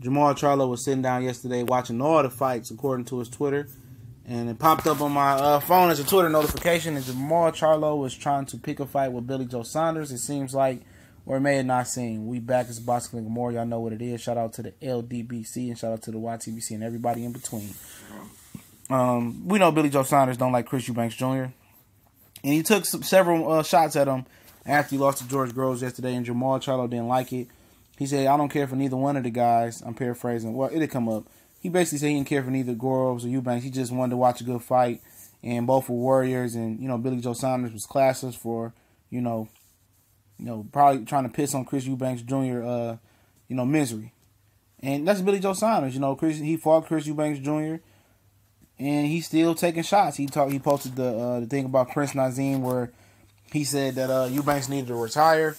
Jermall Charlo was sitting down yesterday watching all the fights according to his Twitter. And it popped up on my phone as a Twitter notification. And Jermall Charlo was trying to pick a fight with Billy Joe Saunders. It seems like, or it may have not seemed. We back as Boxing League more. Y'all know what it is. Shout out to the LDBC and shout out to the YTBC and everybody in between. We know Billy Joe Saunders don't like Chris Eubanks Jr. And he took several shots at him after he lost to George Groves yesterday. And Jermall Charlo didn't like it. He said, I don't care for neither one of the guys. I'm paraphrasing. Well, it'll come up. He basically said he didn't care for neither Groves or Eubanks. He just wanted to watch a good fight. And both were warriors. And, Billy Joe Saunders was classless for, probably trying to piss on Chris Eubanks Jr., misery. And that's Billy Joe Saunders. He fought Chris Eubanks Jr., and he's still taking shots. He posted the thing about Prince Nazim where he said that Eubanks needed to retire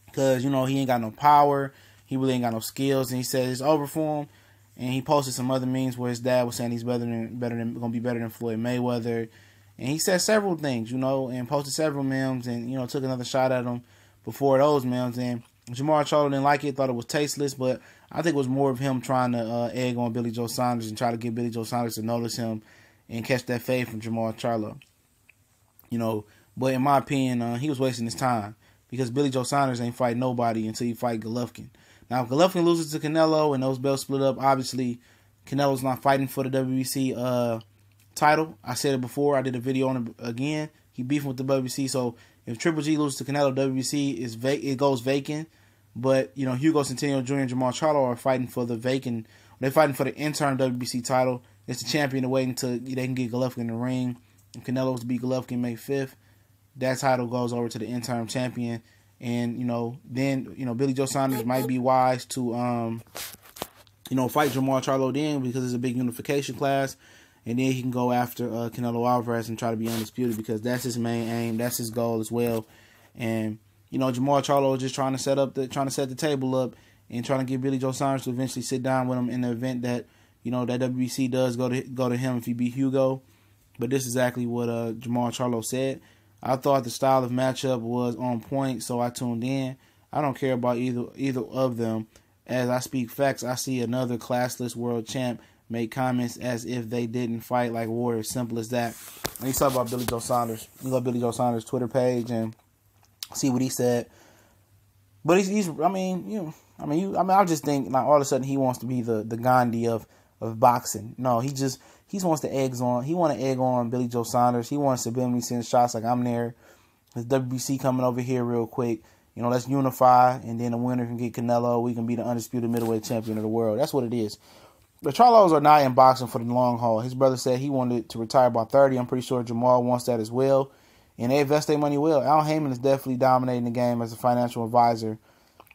because, he ain't got no power. He really ain't got no skills. And he said it's over for him. And he posted some other memes where his dad was saying he's gonna be better than Floyd Mayweather. And he said several things, and posted several memes and, took another shot at him before those memes. And Jermall Charlo didn't like it, thought it was tasteless, but I think it was more of him trying to egg on Billy Joe Saunders and try to get Billy Joe Saunders to notice him and catch that fade from Jermall Charlo. But in my opinion, he was wasting his time because Billy Joe Saunders ain't fight nobody until he fight Golovkin. Now, if Golovkin loses to Canelo and those belts split up, obviously Canelo's not fighting for the WBC title. I said it before. I did a video on it again. He beefing with the WBC. So if Triple G loses to Canelo, WBC it goes vacant. But Hugo Centennial Jr. and Jermall Charlo are fighting for the vacant. They're fighting for the interim WBC title. It's the champion to wait until they can get Golovkin in the ring. If Canelo's to beat Golovkin May 5th, that title goes over to the interim champion. And, then, Billy Joe Saunders might be wise to, fight Jermall Charlo then because it's a big unification class. And then he can go after Canelo Alvarez and try to be undisputed because that's his main aim. That's his goal as well. And, Jermall Charlo is just trying to set the table up and trying to get Billy Joe Saunders to eventually sit down with him in the event that, that WBC does go to him if he beat Hugo. But this is exactly what Jermall Charlo said. I thought the style of matchup was on point, so I tuned in. I don't care about either of them. As I speak facts, I see another classless world champ make comments as if they didn't fight like warriors. Simple as that. And he's talking about Billy Joe Saunders. You go to Billy Joe Saunders' Twitter page and see what he said. But I just think like all of a sudden he wants to be the Gandhi of boxing. No, he wants to egg on Billy Joe Saunders. He wants to me send shots like I'm there. There's WBC coming over here real quick. Let's unify, and then the winner can get Canelo. We can be the undisputed middleweight champion of the world. That's what it is. The Charlos are not in boxing for the long haul. His brother said he wanted to retire by 30. I'm pretty sure Jermall wants that as well. And they invest their money well. Al Heyman is definitely dominating the game as a financial advisor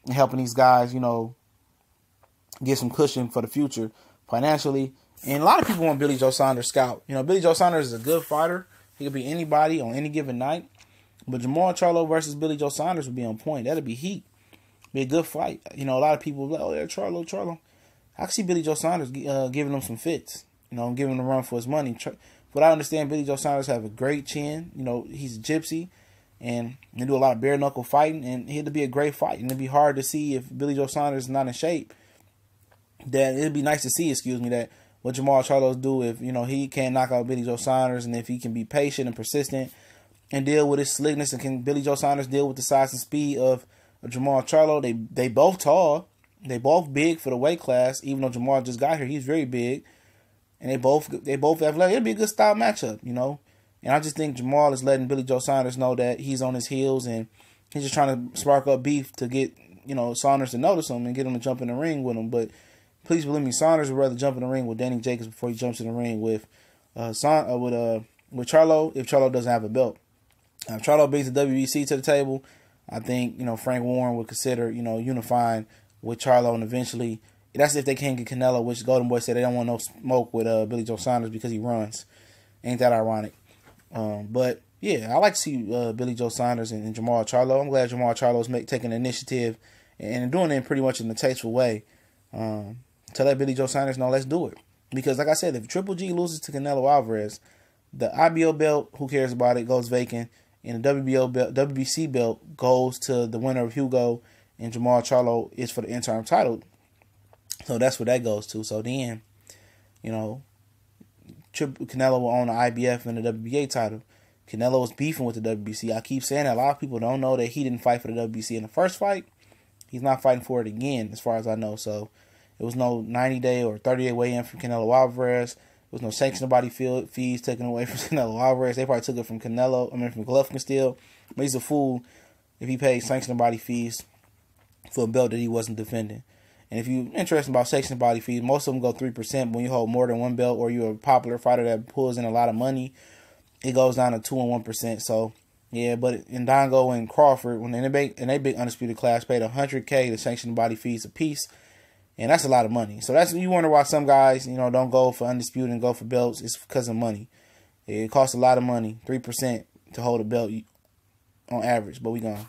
and helping these guys, get some cushion for the future financially. And a lot of people want Billy Joe Saunders scout. Billy Joe Saunders is a good fighter. He could be anybody on any given night. But Jermall Charlo versus Billy Joe Saunders would be on point. That'd be heat. Be a good fight. A lot of people like, oh yeah, Charlo. I can see Billy Joe Saunders giving him some fits. Giving him a run for his money. But I understand Billy Joe Saunders have a great chin. He's a gypsy. And they do a lot of bare knuckle fighting. And it'd be a great fight. And it'd be hard to see if Billy Joe Saunders is not in shape. That it'd be nice to see, that what Jermall Charlo do if, he can't knock out Billy Joe Saunders, and if he can be patient and persistent and deal with his slickness, and can Billy Joe Saunders deal with the size and speed of Jermall Charlo. They both tall. They both big for the weight class, even though Jermall just got here. He's very big. And they both athletic. It'll be a good style matchup, And I just think Jermall is letting Billy Joe Saunders know that he's on his heels, and he's just trying to spark up beef to get, Saunders to notice him and get him to jump in the ring with him. But please believe me, Saunders would rather jump in the ring with Danny Jacobs before he jumps in the ring with Charlo if Charlo doesn't have a belt. If Charlo brings the WBC to the table, I think Frank Warren would consider unifying with Charlo, and eventually that's if they can't get Canelo, which Golden Boy said they don't want no smoke with Billy Joe Saunders because he runs. Ain't that ironic? But yeah, I like to see Billy Joe Saunders and Jermall Charlo. I'm glad Jermall Charlo's taking the initiative and doing it pretty much in a tasteful way. To let Billy Joe Saunders know, let's do it. Because like I said, if Triple G loses to Canelo Alvarez, the IBO belt, who cares about it, goes vacant. And the WBC belt goes to the winner of Hugo, and Jermall Charlo is for the interim title. So that's what that goes to. So then, you know, Canelo will own the IBF and the WBA title. Canelo was beefing with the WBC. I keep saying that. A lot of people don't know that he didn't fight for the WBC in the first fight. He's not fighting for it again, as far as I know. So it was no 90-day or 30-day weigh-in from Canelo Alvarez. There was no sanctioned body fees taken away from Canelo Alvarez. They probably took it from from Golovkin still. But he's a fool if he paid sanctioned body fees for a belt that he wasn't defending. And if you're interested about sanctioned body fees, most of them go 3%. But when you hold more than one belt or you're a popular fighter that pulls in a lot of money, it goes down to 2 and 1%. So, yeah, but Ndongo and Crawford, when in a big undisputed class, paid $100K to sanction body fees apiece. And that's a lot of money. So that's you wonder why some guys, don't go for undisputed and go for belts. It's because of money. It costs a lot of money, 3% to hold a belt on average. But we gone.